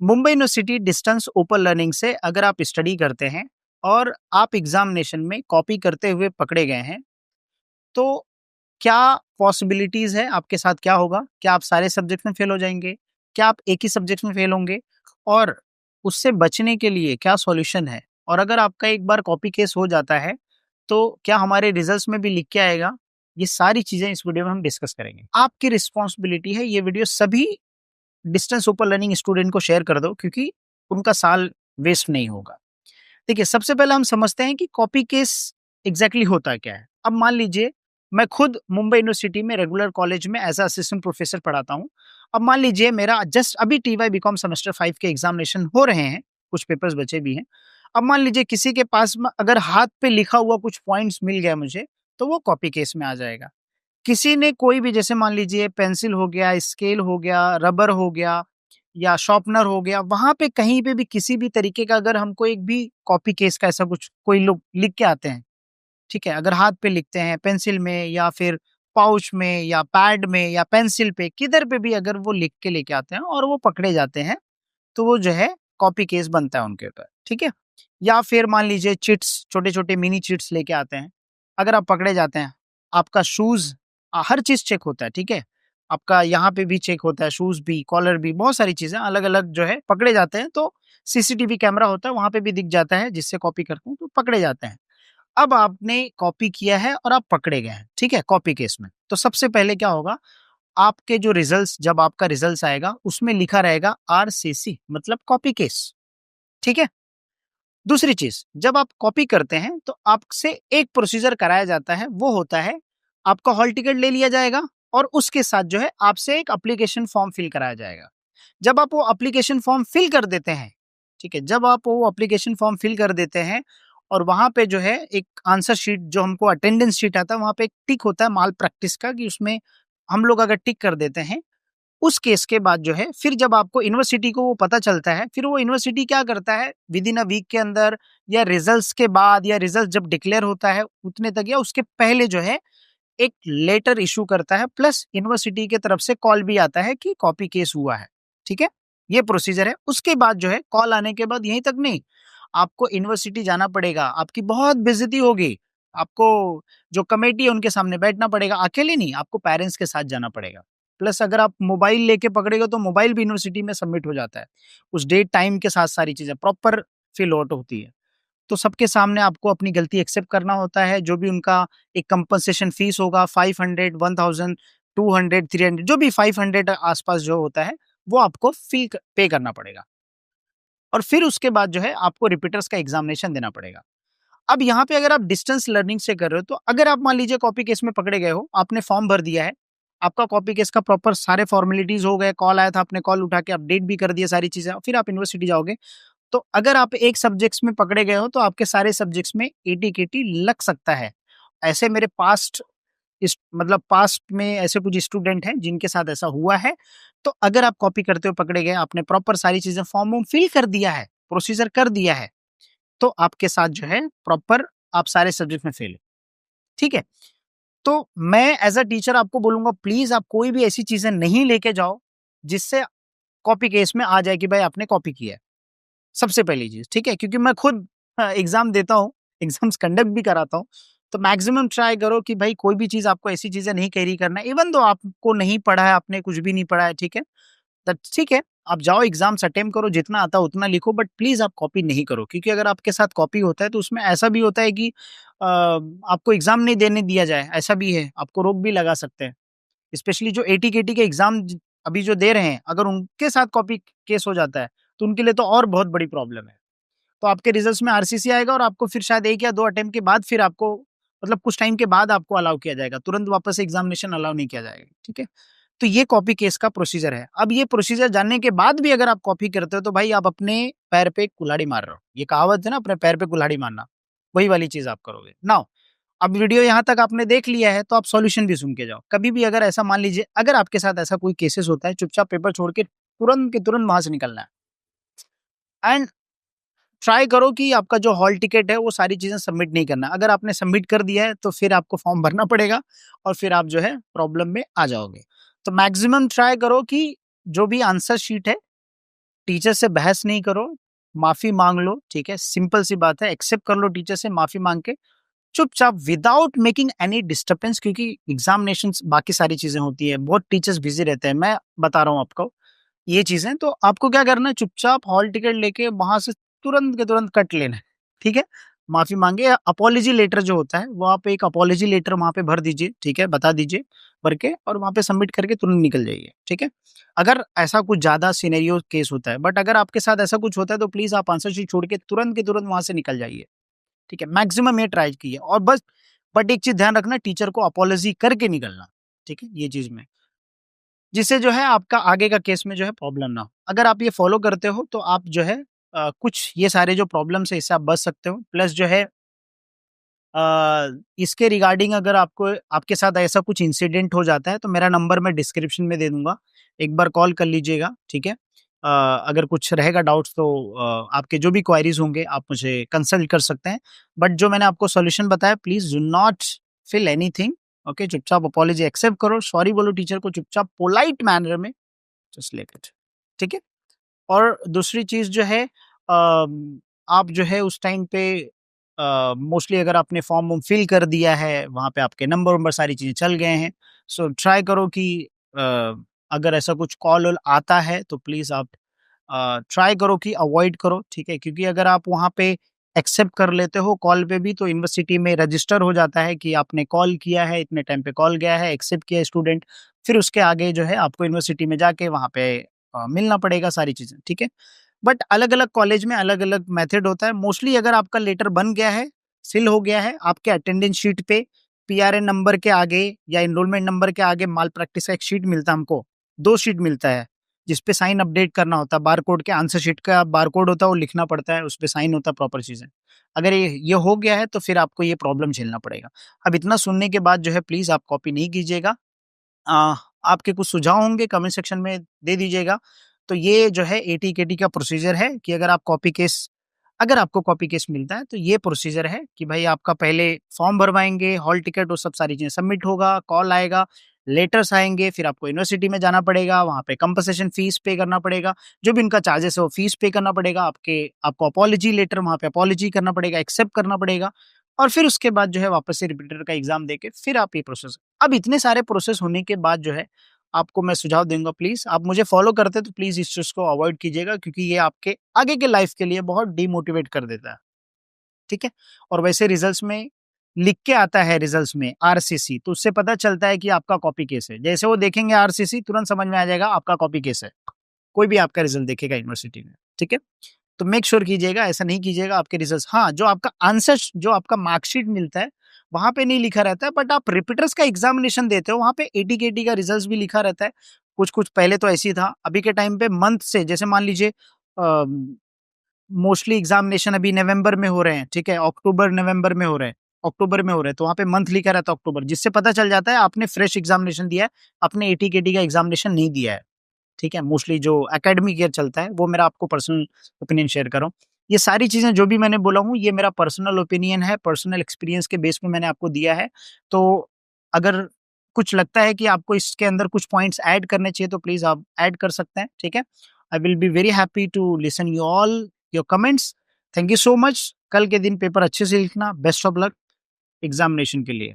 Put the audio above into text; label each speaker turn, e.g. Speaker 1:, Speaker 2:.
Speaker 1: Mumbai university distance open learning से अगर आप स्टडी करते हैं और आप एग्जामिनेशन में कॉपी करते हुए पकड़े गए हैं, तो क्या पॉसिबिलिटीज है आपके साथ क्या होगा? क्या आप सारे सब्जेक्ट में फेल हो जाएंगे? क्या आप एक ही सब्जेक्ट में फेल होंगे? और उससे बचने के लिए क्या सॉल्यूशन है? और अगर आपका एक बार कॉपी केस हो जाता है, तो क्या हमारे रिजल्ट्स में भी लिख के आएगा? ये सारी चीजें इस वीडियो में हम डिस्कस करेंगे। आपकी रिस्पॉन्सिबिलिटी है ये वीडियो सभी डिस्टेंस ओपन लर्निंग स्टूडेंट को शेयर कर दो, क्योंकि उनका साल वेस्ट नहीं होगा। देखिए, सबसे पहले हम समझते हैं कि कॉपी केस एग्जैक्टली होता क्या है। अब मान लीजिए मैं खुद मुंबई यूनिवर्सिटी में रेगुलर कॉलेज में एज असिस्टेंट प्रोफेसर पढ़ाता हूँ। अब मान लीजिए मेरा जस्ट अभी टीवाई बीकॉम सेमेस्टर 5 के एग्जामिनेशन हो रहे हैं, कुछ पेपर्स बचे भी हैं। अब मान लीजिए किसी के पास में अगर हाथ पे लिखा हुआ कुछ पॉइंट्स मिल गया मुझे, तो वो कॉपी केस में आ जाएगा। किसी ने कोई भी, जैसे मान लीजिए पेंसिल हो गया, स्केल हो गया, रबर हो गया या शार्पनर हो गया, वहां पे कहीं पे भी किसी भी तरीके का अगर हमको एक भी कॉपी केस का ऐसा कुछ कोई लोग लिख के आते हैं, ठीक है, अगर हाथ पे लिखते हैं पेंसिल में या फिर पाउच में या पैड में या पेंसिल पे, किधर पे भी अगर वो लिख के लेके आते हैं और वो पकड़े जाते हैं, तो वो जो है कॉपी केस बनता है उनके ऊपर, ठीक है। या फिर मान लीजिए चिट्स, छोटे छोटे मिनी चिट्स लेके आते हैं, अगर आप पकड़े जाते हैं, आपका शूज, हर चीज चेक होता है, ठीक है। आपका यहाँ पे भी चेक होता है, शूज भी, कॉलर भी, बहुत सारी चीजें अलग अलग जो है पकड़े जाते हैं, तो सीसीटीवी कैमरा होता है, वहां पे भी दिख जाता है, जिससे कॉपी करते हैं तो पकड़े जाते हैं। अब आपने कॉपी किया है और आप पकड़े गए हैं, ठीक है, कॉपी केस में, तो सबसे पहले क्या होगा, आपके जो रिजल्ट्स, जब आपका रिजल्ट्स आएगा उसमें लिखा रहेगा आरसीसी, मतलब कॉपी केस, ठीक है। दूसरी चीज, जब आप कॉपी करते हैं तो आपसे एक प्रोसीजर कराया जाता है, वो होता है आपका हॉल टिकट ले लिया जाएगा और उसके साथ जो है आपसे एक एप्लीकेशन फॉर्म फिल कराया जाएगा। जब आप वो एप्लीकेशन फॉर्म फिल कर देते हैं, ठीक है, जब आप वो एप्लीकेशन फॉर्म फिल कर देते हैं और वहां पे जो है एक आंसर शीट, जो हमको अटेंडेंस शीट आता है, वहां पे एक टिक होता है माल प्रैक्टिस का, कि उसमें हम लोग अगर टिक कर देते हैं, उस केस के बाद जो है फिर जब आपको यूनिवर्सिटी को वो पता चलता है, फिर वो यूनिवर्सिटी क्या करता है, विद इन अ वीक के अंदर या रिजल्ट्स के बाद या रिजल्ट जब डिक्लेयर होता है उतने तक या उसके पहले जो है एक लेटर इशू करता है, प्लस यूनिवर्सिटी की तरफ से कॉल भी आता है कि कॉपी केस हुआ है, ठीक है। ये प्रोसीजर है। उसके बाद जो है कॉल आने के बाद यहीं तक नहीं, आपको यूनिवर्सिटी जाना पड़ेगा, आपकी बहुत बेइज्जती होगी, आपको जो कमेटी है उनके सामने बैठना पड़ेगा, अकेले नहीं, आपको पेरेंट्स के साथ जाना पड़ेगा। प्लस अगर आप मोबाइल लेके पकड़ेगा तो मोबाइल भी यूनिवर्सिटी में सबमिट हो जाता है, उस डेट टाइम के साथ सारी चीजें प्रॉपर फिल आउट होती है। तो सबके सामने आपको अपनी गलती एक्सेप्ट करना होता है, जो भी उनका एक कंपनसेशन फीस होगा, 500, 1000, 200, 300, जो भी 500 आसपास जो होता है, वो आपको फी पे करना पड़ेगा। और फिर उसके बाद जो है आपको रिपीटर्स का एग्जामिनेशन देना पड़ेगा। अब यहाँ पे अगर आप डिस्टेंस लर्निंग से कर रहे हो, तो अगर आप मान लीजिए कॉपी केस में पकड़े गए हो, आपने फॉर्म भर दिया है, आपका कॉपी केस का प्रॉपर सारे फॉर्मेलिटीज हो गए, कॉल आया था, आपने कॉल उठा के अपडेट भी कर दिया सारी चीजें, फिर आप यूनिवर्सिटी जाओगे, तो अगर आप एक सब्जेक्ट्स में पकड़े गए हो तो आपके सारे सब्जेक्ट्स में 80-80 लग सकता है। ऐसे मेरे पास्ट, इस मतलब पास्ट में ऐसे कुछ स्टूडेंट हैं जिनके साथ ऐसा हुआ है। तो अगर आप कॉपी करते हुए पकड़े गए, आपने प्रॉपर सारी चीजें फॉर्म वॉर्म फिल कर दिया है, प्रोसीजर कर दिया है, तो आपके साथ जो है प्रॉपर आप सारे सब्जेक्ट में फेल है, ठीक है। तो मैं एज अ टीचर आपको बोलूंगा, प्लीज आप कोई भी ऐसी चीजें नहीं लेके जाओ जिससे कॉपी केस में आ जाए कि भाई आपने कॉपी किया है, सबसे पहली चीज, ठीक है। क्योंकि मैं खुद एग्जाम देता हूँ, एग्जाम्स कंडक्ट भी कराता हूँ, तो मैक्सिमम ट्राई करो कि भाई कोई भी चीज आपको ऐसी चीजें नहीं कैरी करना है, इवन दो आपको नहीं पढ़ा है, आपने कुछ भी नहीं पढ़ा है, ठीक है, ठीक है, आप जाओ एग्जाम्स अटेम्प्ट करो, जितना आता है उतना लिखो, बट प्लीज आप कॉपी नहीं करो, क्योंकि अगर आपके साथ कॉपी होता है तो उसमें ऐसा भी होता है कि आपको एग्जाम नहीं देने दिया जाए, ऐसा भी है, आपको रोक भी लगा सकते हैं। स्पेशली जो एटी केटी के एग्जाम अभी जो दे रहे हैं, अगर उनके साथ कॉपी केस हो जाता है तो उनके लिए तो और बहुत बड़ी प्रॉब्लम है। तो आपके रिजल्ट्स में आरसीसी आएगा और आपको फिर शायद 1 या 2 अटेम्प्ट के बाद फिर आपको, मतलब कुछ टाइम के बाद आपको अलाउ किया जाएगा, तुरंत वापस एग्जामिनेशन अलाउ नहीं किया जाएगा, ठीक है। तो ये कॉपी केस का प्रोसीजर है। अब ये प्रोसीजर जानने के बाद भी अगर आप कॉपी करते हो तो भाई आप अपने पैर पे कुल्हाड़ी मार रहे हो, ये कहावत है ना, अपने पैर पे कुल्हाड़ी मारना, वही वाली चीज आप करोगे नाउ। अब वीडियो यहाँ तक आपने देख लिया है तो आप सॉल्यूशन भी सुन के जाओ। कभी भी अगर ऐसा मान लीजिए, अगर आपके साथ ऐसा कोई केसेस होता है, चुपचाप पेपर छोड़ के तुरंत के तुरंत वहां से निकलना है, एंड ट्राई करो कि आपका जो हॉल टिकट है वो सारी चीजें सबमिट नहीं करना। अगर आपने सबमिट कर दिया है तो फिर आपको फॉर्म भरना पड़ेगा और फिर आप जो है प्रॉब्लम में आ जाओगे। तो मैक्सिमम ट्राई करो कि जो भी आंसर शीट है टीचर से बहस नहीं करो, माफी मांग लो, ठीक है, सिंपल सी बात है, एक्सेप्ट कर लो टीचर से माफी मांग के, चुपचाप विदाउट मेकिंग एनी डिस्टर्बेंस, क्योंकि एग्जामिनेशन बाकी सारी चीजें होती है, बहुत टीचर्स बिजी रहते हैं, मैं बता रहा हूँ आपको ये चीजें। तो आपको क्या करना है, चुपचाप हॉल टिकट लेके वहां से तुरंत के तुरंत कट लेना है, ठीक है, माफी मांगे, अपॉलॉजी लेटर जो होता है वो आप एक अपॉलॉजी लेटर वहां पे भर दीजिए, ठीक है, बता दीजिए भर के, और वहां पे सबमिट करके तुरंत निकल जाइए, ठीक है। अगर ऐसा कुछ ज्यादा सिनेरियो केस होता है, बट अगर आपके साथ ऐसा कुछ होता है तो प्लीज आप आंसर शीट छोड़ के तुरंत के तुरंत वहां से निकल जाइए, ठीक है, मैक्सिमम ये ट्राई कीजिए, और बस बट एक चीज ध्यान रखना, टीचर को अपॉलॉजी करके निकलना, ठीक है, ये चीज में, जिससे जो है आपका आगे का केस में जो है प्रॉब्लम ना हो। अगर आप ये फॉलो करते हो तो आप जो है कुछ ये सारे जो प्रॉब्लम्स है इससे आप बच सकते हो। प्लस जो है इसके रिगार्डिंग अगर आपको आपके साथ ऐसा कुछ इंसिडेंट हो जाता है तो मेरा नंबर मैं डिस्क्रिप्शन में दे दूंगा, एक बार कॉल कर लीजिएगा, ठीक है। अगर कुछ रहेगा डाउट्स तो आपके जो भी क्वायरीज होंगे आप मुझे कंसल्ट कर सकते हैं। बट जो मैंने आपको सॉल्यूशन बताया, please do not feel anything, okay, चुपचाप अपॉलॉजी एक्सेप्ट करो, सॉरी बोलो टीचर को चुपचाप पोलाइट मैनर में, जस्ट लेट इट, ठीक है। और दूसरी चीज जो है आप जो है उस टाइम पे मोस्टली अगर आपने फॉर्म वॉर्म फिल कर दिया है, वहाँ पे आपके नंबर वंबर सारी चीज़ें चल गए हैं, सो ट्राई करो कि अ, अगर ऐसा कुछ कॉल वॉल आता है तो प्लीज़ आप ट्राई करो कि अवॉइड करो, ठीक है, क्योंकि अगर आप वहाँ पे एक्सेप्ट कर लेते हो कॉल पे भी तो यूनिवर्सिटी में रजिस्टर हो जाता है कि आपने कॉल किया है, इतने टाइम पे कॉल गया है, एक्सेप्ट किया स्टूडेंट, फिर उसके आगे जो है आपको यूनिवर्सिटी में जाके वहाँ पे मिलना पड़ेगा सारी चीज़ें, ठीक है। बट अलग-अलग कॉलेज में अलग-अलग मेथड होता है। मोस्टली अगर आपका लेटर बन गया है, सील हो गया है, आपके अटेंडेंस शीट पे पीआरएन नंबर के आगे या एनरोलमेंट नंबर के आगे माल प्रैक्टिस का एक शीट मिलता है हमको, 2 शीट मिलता है, जिस पे साइन अपडेट करना होता है, बारकोड के आंसर शीट का बारकोड होता है वो लिखना पड़ता है, उस पे साइन होता है, प्रॉपर चीज़ें। अगर ये हो गया है तो फिर आपको ये प्रॉब्लम झेलना पड़ेगा। अब इतना सुनने के बाद जो है प्लीज़ आप कॉपी नहीं कीजिएगा। अ, आपके कुछ सुझाव होंगे कमेंट सेक्शन में दे दीजिएगा। तो ये जो है एटी-केटी का प्रोसीजर है कि अगर आपको कॉपी केस मिलता है तो ये प्रोसीजर है कि भाई आपका पहले फॉर्म भरवाएँगे, हॉल टिकट वो सब सारी चीज़ें सबमिट होगा, कॉल आएगा, लेटर्स आएँगे, फिर आपको यूनिवर्सिटी में जाना पड़ेगा, वहाँ पे कंपनसेशन फीस पे करना पड़ेगा, जो भी उनका चार्जेस है वो फीस पे करना पड़ेगा, आपको अपॉलॉजी लेटर वहाँ पे अपॉलॉजी करना पड़ेगा, एक्सेप्ट करना पड़ेगा, और फिर उसके बाद जो है वापस से रिपीटर का एग्ज़ाम देके फिर आप ये प्रोसेस, अब इतने सारे प्रोसेस होने के बाद जो है आपको मैं सुझाव दूँगा, प्लीज़ आप मुझे फ़ॉलो करते तो प्लीज़ इस चीज़ को अवॉइड कीजिएगा, क्योंकि ये आपके आगे के लाइफ़ के लिए बहुत डिमोटिवेट कर देता है, ठीक है? और वैसे रिज़ल्ट्स में लिख के आता है, रिज़ल्ट्स में आरसीसी, तो उससे पता चलता है कि आपका कॉपी केस है। जैसे वो देखेंगे आरसीसी तुरंत समझ में आ जाएगा आपका कॉपी केस है। कोई भी आपका रिज़ल्ट देखेगा यूनिवर्सिटी में, ठीक है? तो मेक श्योर कीजिएगा, ऐसा नहीं कीजिएगा आपके रिजल्ट्स, हाँ, जो आपका मार्कशीट मिलता है, वहाँ पे नहीं लिखा रहता है, बट आप रिपीटर्स का एग्ज़ामिनेशन देते हो, वहाँ पे एटी-केटी का रिजल्ट्स भी लिखा रहता है। कुछ-कुछ पहले तो ऐसे ही था, अभी के टाइम पे मंथ से जैसे मान लीजिए मोस्टली एग्ज़ामिनेशन अभी नवंबर में हो रहे हैं, ठीक है? अक्टूबर-नवंबर में हो रहे हैं, अक्टूबर में हो रहे हैं, तो वहाँ पे मंथ लिखा रहता है अक्टूबर, जिससे पता चल जाता है आपने फ्रेश एग्ज़ामिनेशन दिया है, आपने एटी-केटी का एग्ज़ामिनेशन नहीं दिया है। ठीक है? मोस्टली जो एकेडमिक ईयर चलता है, वो मेरा आपको पर्सनल ओपिनियन शेयर कर रहा हूँ। ये सारी चीज़ें जो भी मैंने बोला हूँ, ये मेरा पर्सनल ओपिनियन है, पर्सनल एक्सपीरियंस के बेस पे मैंने आपको दिया है। तो अगर कुछ लगता है कि आपको इसके अंदर कुछ पॉइंट्स ऐड करने चाहिए, तो प्लीज़ आप ऐड कर सकते हैं, ठीक है? I will be very happy to listen you all your comments. Thank you so much. कल के दिन पेपर अच्छे से लिखना। बेस्ट ऑफ लक एग्ज़ामिनेशन के लिए।